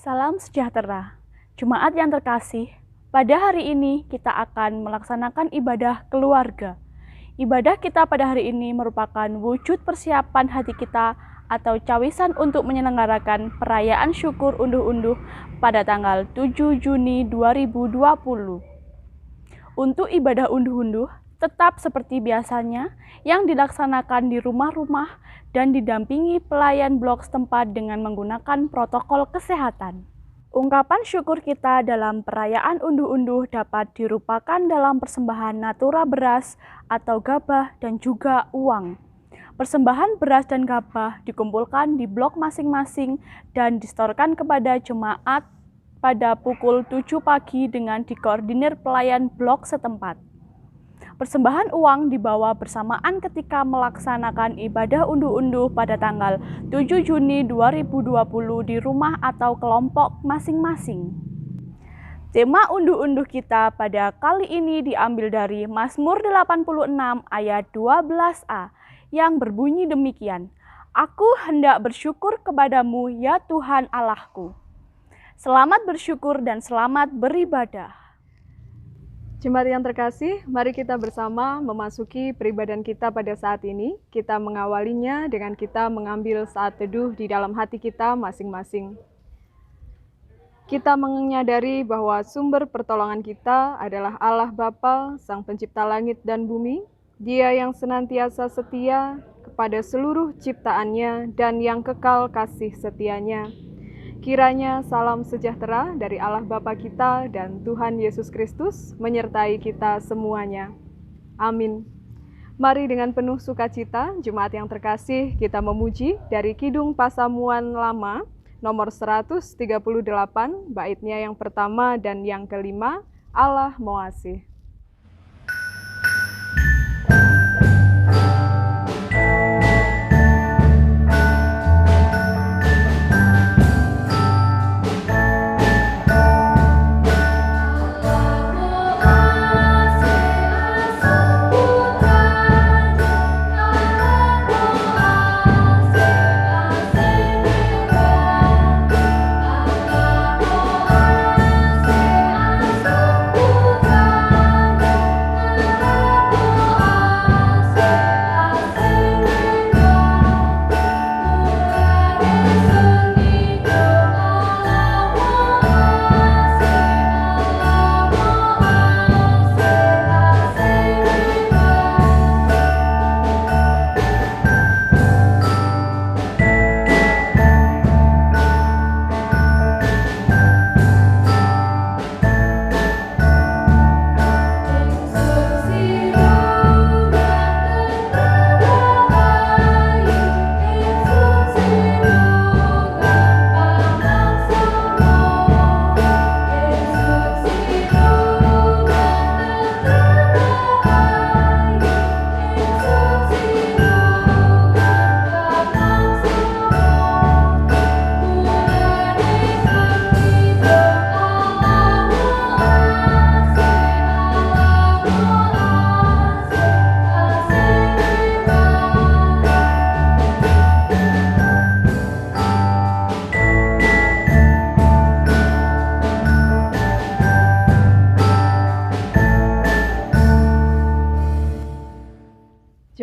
Salam sejahtera. Jemaat yang terkasih, pada hari ini kita akan melaksanakan ibadah keluarga. Ibadah kita pada hari ini merupakan wujud persiapan hati kita atau cawisan untuk menyelenggarakan perayaan syukur unduh-unduh pada tanggal 7 Juni 2020. Untuk ibadah unduh-unduh, tetap seperti biasanya yang dilaksanakan di rumah-rumah dan didampingi pelayan blok setempat dengan menggunakan protokol kesehatan. Ungkapan syukur kita dalam perayaan unduh-unduh dapat dirupakan dalam persembahan natura beras atau gabah dan juga uang. Persembahan beras dan gabah dikumpulkan di blok masing-masing dan disetorkan kepada jemaat pada pukul 7 pagi dengan dikoordinir pelayan blok setempat. Persembahan uang dibawa bersamaan ketika melaksanakan ibadah unduh-unduh pada tanggal 7 Juni 2020 di rumah atau kelompok masing-masing. Tema unduh-unduh kita pada kali ini diambil dari Mazmur 86 ayat 12a yang berbunyi demikian, "Aku hendak bersyukur kepadamu ya Tuhan Allahku." Selamat bersyukur dan selamat beribadah. Jemaat yang terkasih, mari kita bersama memasuki peribadahan kita pada saat ini. Kita mengawalinya dengan kita mengambil saat teduh di dalam hati kita masing-masing. Kita menyadari bahwa sumber pertolongan kita adalah Allah Bapa, Sang Pencipta langit dan bumi. Dia yang senantiasa setia kepada seluruh ciptaannya dan yang kekal kasih setianya. Kiranya salam sejahtera dari Allah Bapa kita dan Tuhan Yesus Kristus menyertai kita semuanya. Amin. Mari dengan penuh sukacita, jemaat yang terkasih, kita memuji dari Kidung Pasamuan Lama, nomor 138, baitnya yang pertama dan yang kelima, Allah Moasih.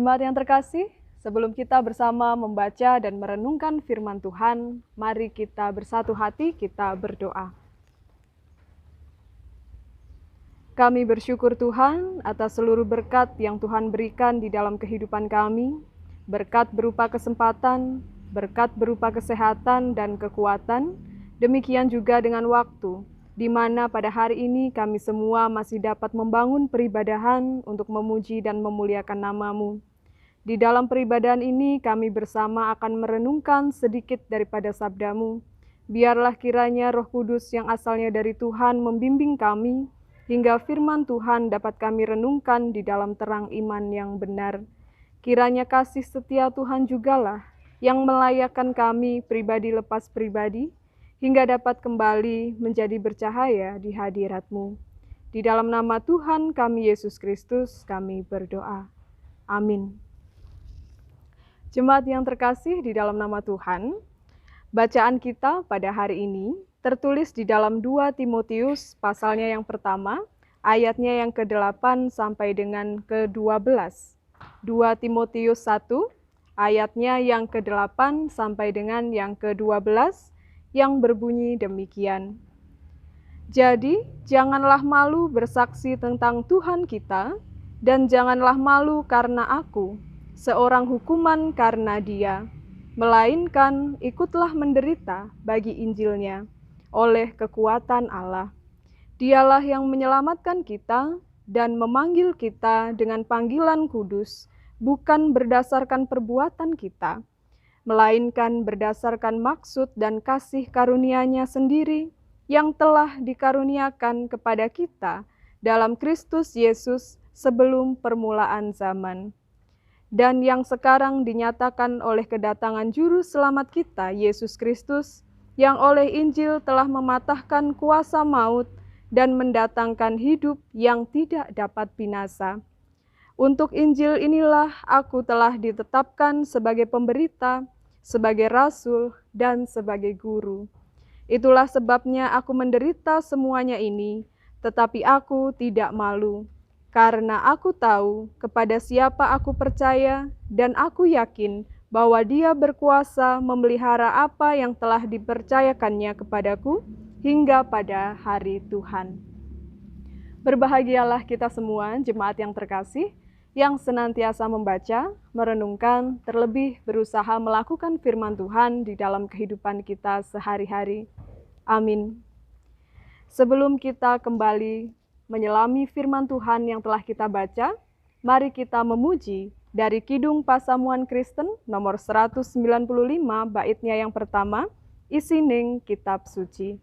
Jemaat yang terkasih, sebelum kita bersama membaca dan merenungkan firman Tuhan, mari kita bersatu hati, kita berdoa. Kami bersyukur Tuhan atas seluruh berkat yang Tuhan berikan di dalam kehidupan kami, berkat berupa kesempatan, berkat berupa kesehatan dan kekuatan, demikian juga dengan waktu, di mana pada hari ini kami semua masih dapat membangun peribadahan untuk memuji dan memuliakan nama-Mu. Di dalam peribadahan ini kami bersama akan merenungkan sedikit daripada sabda-Mu. Biarlah kiranya Roh Kudus yang asalnya dari Tuhan membimbing kami, hingga firman Tuhan dapat kami renungkan di dalam terang iman yang benar. Kiranya kasih setia Tuhan jugalah yang melayakkan kami pribadi lepas pribadi, hingga dapat kembali menjadi bercahaya di hadirat-Mu. Di dalam nama Tuhan kami Yesus Kristus kami berdoa. Amin. Jemaat yang terkasih di dalam nama Tuhan, bacaan kita pada hari ini tertulis di dalam 2 Timotius pasalnya yang pertama, ayatnya yang ke-8 sampai dengan ke-12. 2 Timotius 1, ayatnya yang ke-8 sampai dengan yang ke-12, yang berbunyi demikian. Jadi, janganlah malu bersaksi tentang Tuhan kita, dan janganlah malu karena aku, seorang hukuman karena Dia, melainkan ikutlah menderita bagi Injilnya, oleh kekuatan Allah. Dialah yang menyelamatkan kita dan memanggil kita dengan panggilan kudus, bukan berdasarkan perbuatan kita, melainkan berdasarkan maksud dan kasih karunia-Nya sendiri, yang telah dikaruniakan kepada kita dalam Kristus Yesus sebelum permulaan zaman, dan yang sekarang dinyatakan oleh kedatangan Juru Selamat kita, Yesus Kristus, yang oleh Injil telah mematahkan kuasa maut dan mendatangkan hidup yang tidak dapat binasa. Untuk Injil inilah aku telah ditetapkan sebagai pemberita, sebagai rasul, dan sebagai guru. Itulah sebabnya aku menderita semuanya ini, tetapi aku tidak malu, karena aku tahu kepada siapa aku percaya, dan aku yakin bahwa Dia berkuasa memelihara apa yang telah dipercayakannya kepadaku hingga pada hari Tuhan. Berbahagialah kita semua, jemaat yang terkasih, yang senantiasa membaca, merenungkan, terlebih berusaha melakukan firman Tuhan di dalam kehidupan kita sehari-hari. Amin. Sebelum kita kembali menyelami firman Tuhan yang telah kita baca, mari kita memuji dari Kidung Pasamuan Kristen nomor 195 baitnya yang pertama, Isining Kitab Suci.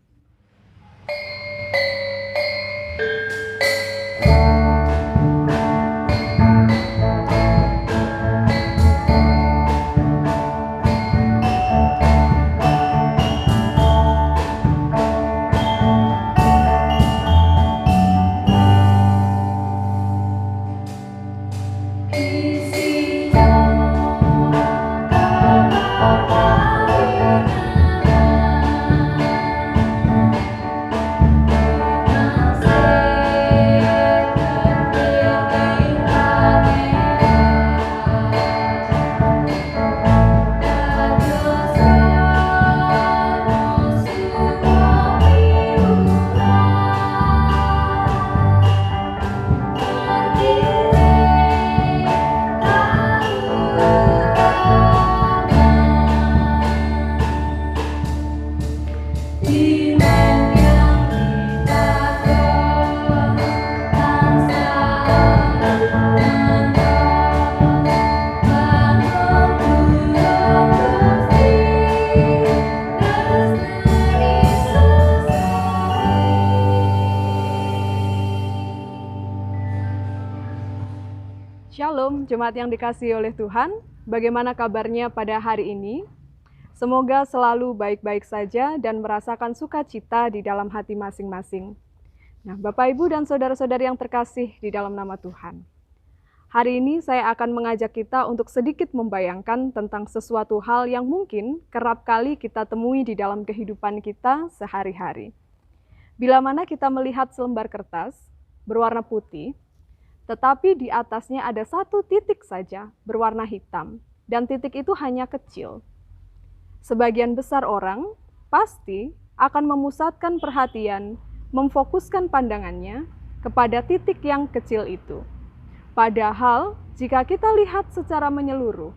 Shalom, jemaat yang dikasihi oleh Tuhan. Bagaimana kabarnya pada hari ini? Semoga selalu baik-baik saja dan merasakan sukacita di dalam hati masing-masing. Nah, Bapak, Ibu, dan saudara-saudari yang terkasih di dalam nama Tuhan. Hari ini saya akan mengajak kita untuk sedikit membayangkan tentang sesuatu hal yang mungkin kerap kali kita temui di dalam kehidupan kita sehari-hari. Bila mana kita melihat selembar kertas berwarna putih, tetapi di atasnya ada satu titik saja berwarna hitam, dan titik itu hanya kecil. Sebagian besar orang pasti akan memusatkan perhatian, memfokuskan pandangannya kepada titik yang kecil itu. Padahal, jika kita lihat secara menyeluruh,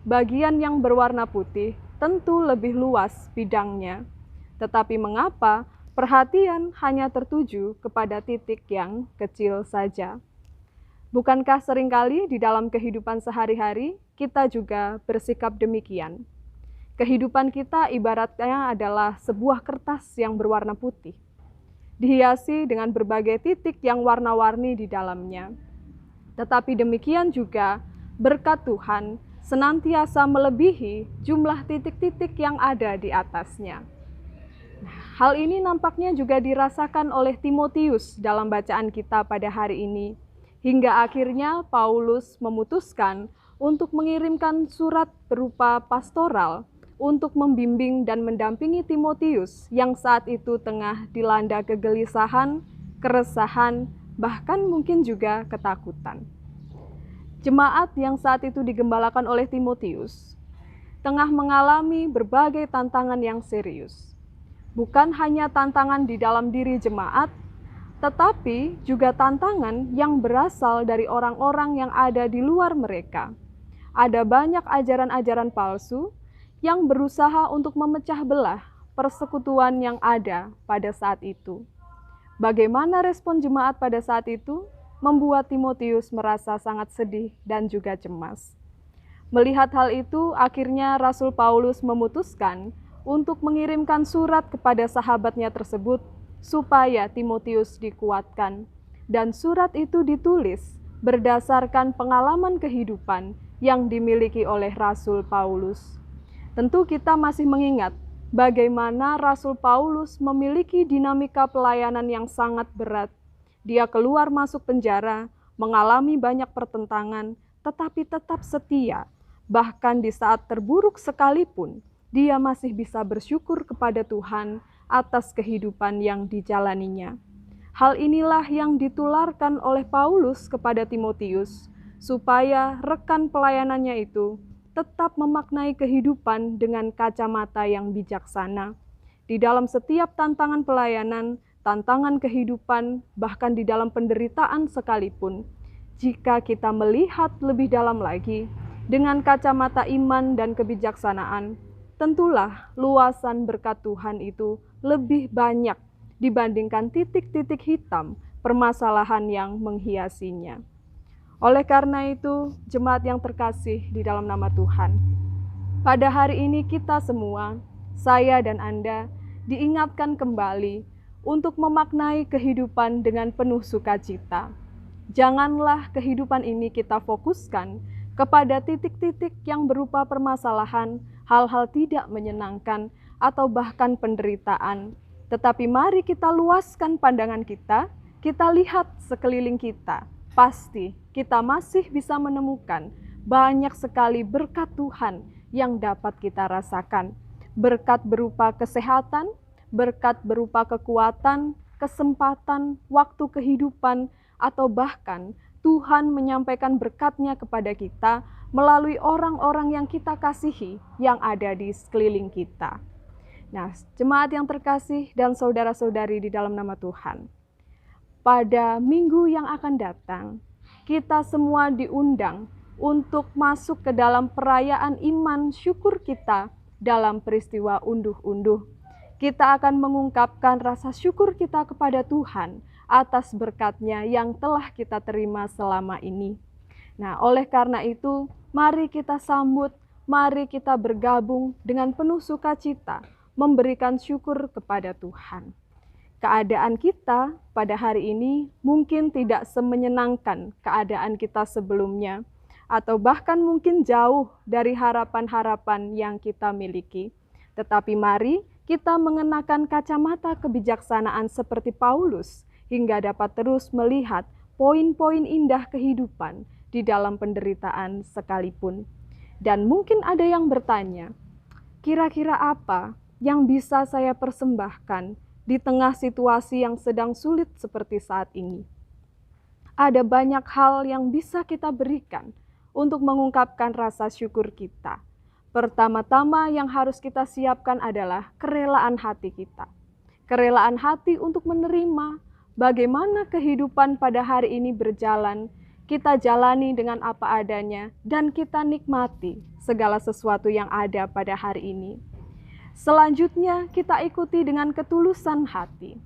bagian yang berwarna putih tentu lebih luas bidangnya. Tetapi mengapa perhatian hanya tertuju kepada titik yang kecil saja? Bukankah seringkali di dalam kehidupan sehari-hari kita juga bersikap demikian? Kehidupan kita ibaratnya adalah sebuah kertas yang berwarna putih, dihiasi dengan berbagai titik yang warna-warni di dalamnya. Tetapi demikian juga berkat Tuhan senantiasa melebihi jumlah titik-titik yang ada di atasnya. Hal ini nampaknya juga dirasakan oleh Timotius dalam bacaan kita pada hari ini. Hingga akhirnya Paulus memutuskan untuk mengirimkan surat berupa pastoral untuk membimbing dan mendampingi Timotius yang saat itu tengah dilanda kegelisahan, keresahan, bahkan mungkin juga ketakutan. Jemaat yang saat itu digembalakan oleh Timotius tengah mengalami berbagai tantangan yang serius. Bukan hanya tantangan di dalam diri jemaat, tetapi juga tantangan yang berasal dari orang-orang yang ada di luar mereka. Ada banyak ajaran-ajaran palsu yang berusaha untuk memecah belah persekutuan yang ada pada saat itu. Bagaimana respon jemaat pada saat itu? Membuat Timotius merasa sangat sedih dan juga cemas. Melihat hal itu, akhirnya Rasul Paulus memutuskan untuk mengirimkan surat kepada sahabatnya tersebut supaya Timotius dikuatkan. Dan surat itu ditulis berdasarkan pengalaman kehidupan yang dimiliki oleh Rasul Paulus. Tentu kita masih mengingat bagaimana Rasul Paulus memiliki dinamika pelayanan yang sangat berat. Dia keluar masuk penjara, mengalami banyak pertentangan, tetapi tetap setia. Bahkan di saat terburuk sekalipun, dia masih bisa bersyukur kepada Tuhan atas kehidupan yang dijalaninya. Hal inilah yang ditularkan oleh Paulus kepada Timotius, supaya rekan pelayanannya itu tetap memaknai kehidupan dengan kacamata yang bijaksana. Di dalam setiap tantangan pelayanan, tantangan kehidupan, bahkan di dalam penderitaan sekalipun, jika kita melihat lebih dalam lagi dengan kacamata iman dan kebijaksanaan, tentulah luasan berkat Tuhan itu lebih banyak dibandingkan titik-titik hitam permasalahan yang menghiasinya. Oleh karena itu, jemaat yang terkasih di dalam nama Tuhan, pada hari ini kita semua, saya dan Anda, diingatkan kembali untuk memaknai kehidupan dengan penuh sukacita. Janganlah kehidupan ini kita fokuskan kepada titik-titik yang berupa permasalahan, hal-hal tidak menyenangkan, atau bahkan penderitaan. Tetapi mari kita luaskan pandangan kita lihat sekeliling kita. Pasti kita masih bisa menemukan banyak sekali berkat Tuhan yang dapat kita rasakan. Berkat berupa kesehatan, berkat berupa kekuatan, kesempatan, waktu kehidupan, atau bahkan Tuhan menyampaikan berkat-Nya kepada kita melalui orang-orang yang kita kasihi yang ada di sekeliling kita. Nah, jemaat yang terkasih dan saudara-saudari di dalam nama Tuhan, pada minggu yang akan datang, kita semua diundang untuk masuk ke dalam perayaan iman syukur kita dalam peristiwa unduh-unduh. Kita akan mengungkapkan rasa syukur kita kepada Tuhan atas berkat-Nya yang telah kita terima selama ini. Nah, oleh karena itu, mari kita sambut, mari kita bergabung dengan penuh sukacita, memberikan syukur kepada Tuhan. Keadaan kita pada hari ini mungkin tidak semenyenangkan keadaan kita sebelumnya, atau bahkan mungkin jauh dari harapan-harapan yang kita miliki. Tetapi mari kita mengenakan kacamata kebijaksanaan seperti Paulus, hingga dapat terus melihat poin-poin indah kehidupan di dalam penderitaan sekalipun. Dan mungkin ada yang bertanya, kira-kira apa yang bisa saya persembahkan di tengah situasi yang sedang sulit seperti saat ini? Ada banyak hal yang bisa kita berikan untuk mengungkapkan rasa syukur kita. Pertama-tama yang harus kita siapkan adalah kerelaan hati kita. Kerelaan hati untuk menerima bagaimana kehidupan pada hari ini berjalan, kita jalani dengan apa adanya, dan kita nikmati segala sesuatu yang ada pada hari ini. Selanjutnya, kita ikuti dengan ketulusan hati.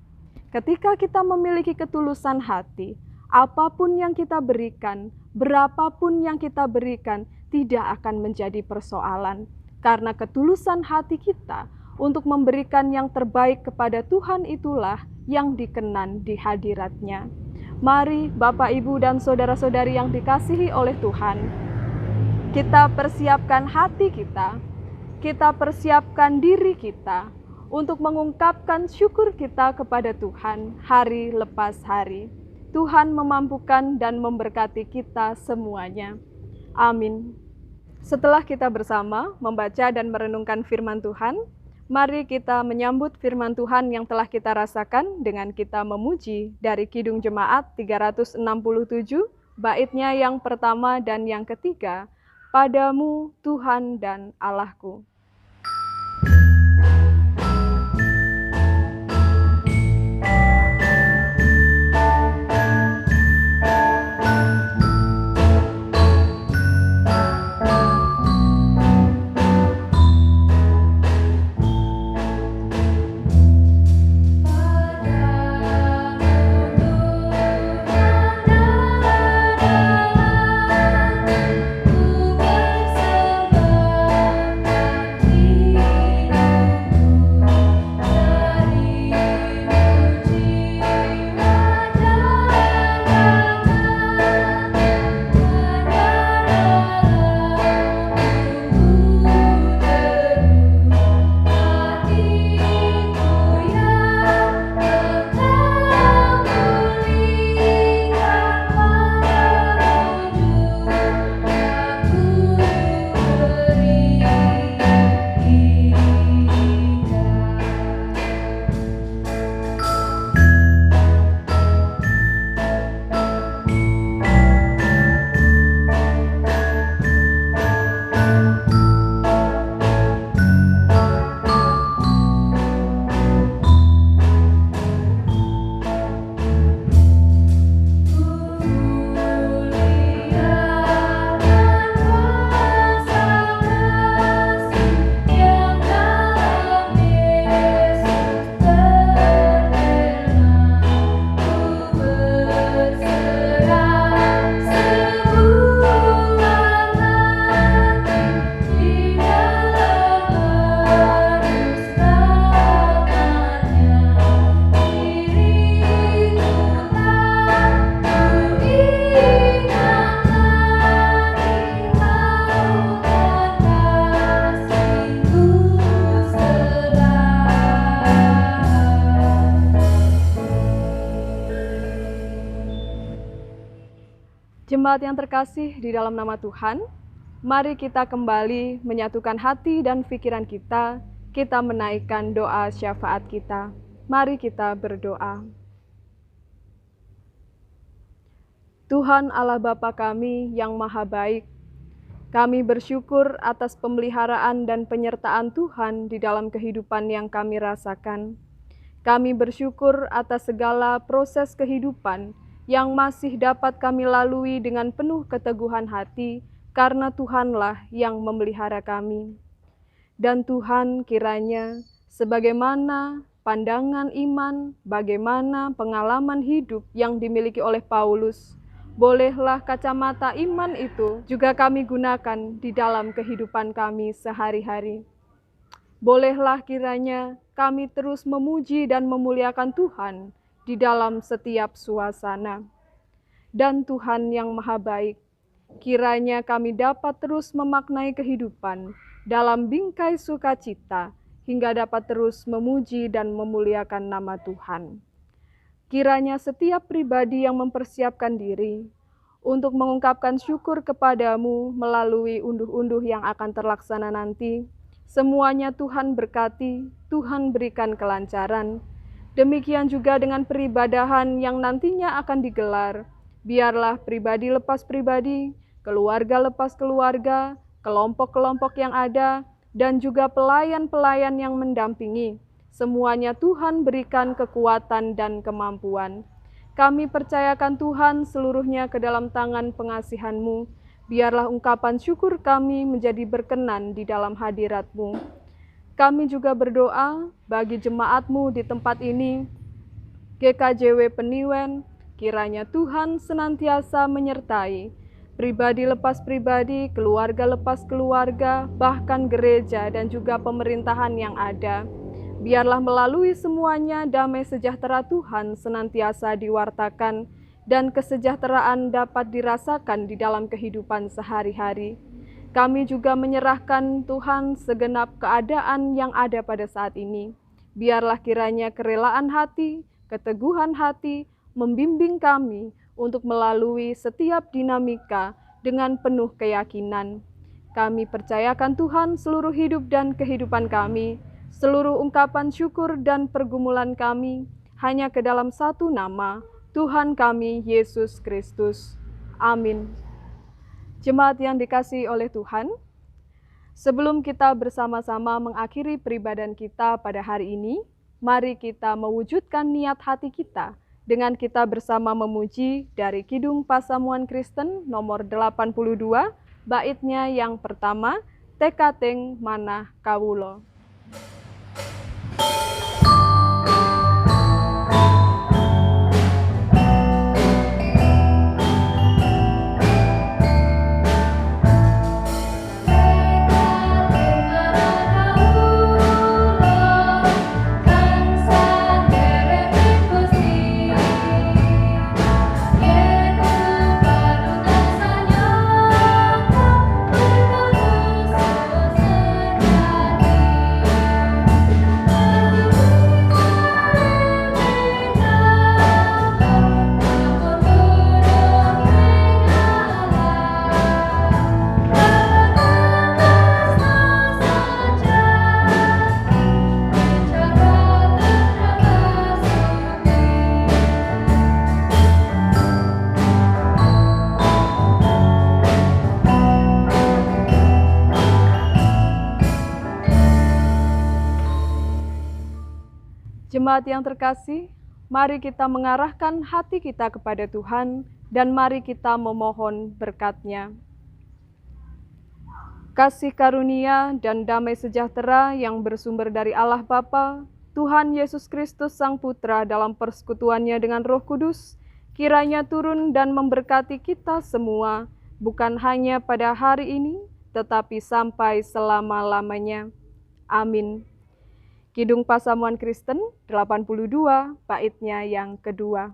Ketika kita memiliki ketulusan hati, apapun yang kita berikan, berapapun yang kita berikan, tidak akan menjadi persoalan. Karena ketulusan hati kita untuk memberikan yang terbaik kepada Tuhan itulah yang dikenan di hadirat-Nya. Mari Bapak, Ibu, dan saudara-saudari yang dikasihi oleh Tuhan, kita persiapkan hati kita persiapkan diri kita untuk mengungkapkan syukur kita kepada Tuhan hari lepas hari. Tuhan memampukan dan memberkati kita semuanya. Amin. Setelah kita bersama membaca dan merenungkan firman Tuhan, mari kita menyambut firman Tuhan yang telah kita rasakan dengan kita memuji dari Kidung Jemaat 367, baitnya yang pertama dan yang ketiga, Padamu Tuhan dan Allahku. Jemaat yang terkasih di dalam nama Tuhan, mari kita kembali menyatukan hati dan pikiran kita menaikkan doa syafaat kita. Mari kita berdoa. Tuhan Allah Bapa kami yang maha baik, kami bersyukur atas pemeliharaan dan penyertaan Tuhan di dalam kehidupan yang kami rasakan. Kami bersyukur atas segala proses kehidupan yang masih dapat kami lalui dengan penuh keteguhan hati, karena Tuhanlah yang memelihara kami. Dan Tuhan kiranya, sebagaimana pandangan iman, bagaimana pengalaman hidup yang dimiliki oleh Paulus, bolehlah kacamata iman itu juga kami gunakan di dalam kehidupan kami sehari-hari. Bolehlah kiranya kami terus memuji dan memuliakan Tuhan di dalam setiap suasana. Dan Tuhan yang maha baik, kiranya kami dapat terus memaknai kehidupan dalam bingkai sukacita, hingga dapat terus memuji dan memuliakan nama Tuhan. Kiranya setiap pribadi yang mempersiapkan diri untuk mengungkapkan syukur kepadamu melalui unduh-unduh yang akan terlaksana nanti, semuanya Tuhan berkati, Tuhan berikan kelancaran. Demikian juga dengan peribadahan yang nantinya akan digelar, biarlah pribadi lepas pribadi, keluarga lepas keluarga, kelompok-kelompok yang ada, dan juga pelayan-pelayan yang mendampingi. Semuanya Tuhan berikan kekuatan dan kemampuan. Kami percayakan Tuhan seluruhnya ke dalam tangan pengasihan-Mu. Biarlah ungkapan syukur kami menjadi berkenan di dalam hadirat-Mu. Kami juga berdoa bagi jemaat-Mu di tempat ini, GKJW Peniwen, kiranya Tuhan senantiasa menyertai pribadi lepas pribadi, keluarga lepas keluarga, bahkan gereja dan juga pemerintahan yang ada. Biarlah melalui semuanya damai sejahtera Tuhan senantiasa diwartakan dan kesejahteraan dapat dirasakan di dalam kehidupan sehari-hari. Kami juga menyerahkan Tuhan segenap keadaan yang ada pada saat ini. Biarlah kiranya kerelaan hati, keteguhan hati, membimbing kami untuk melalui setiap dinamika dengan penuh keyakinan. Kami percayakan Tuhan seluruh hidup dan kehidupan kami, seluruh ungkapan syukur dan pergumulan kami, hanya ke dalam satu nama, Tuhan kami, Yesus Kristus. Amin. Jemaat yang dikasihi oleh Tuhan, sebelum kita bersama-sama mengakhiri peribadahan kita pada hari ini, mari kita mewujudkan niat hati kita dengan kita bersama memuji dari Kidung Pasamuan Kristen nomor 82, baitnya yang pertama, Tekateng Manah Kawulo. Jemaat yang terkasih, mari kita mengarahkan hati kita kepada Tuhan dan mari kita memohon berkat-Nya. Kasih karunia dan damai sejahtera yang bersumber dari Allah Bapa, Tuhan Yesus Kristus Sang Putra dalam persekutuannya dengan Roh Kudus, kiranya turun dan memberkati kita semua, bukan hanya pada hari ini, tetapi sampai selama-lamanya. Amin. Kidung Pasamuan Kristen 82, baitnya yang kedua.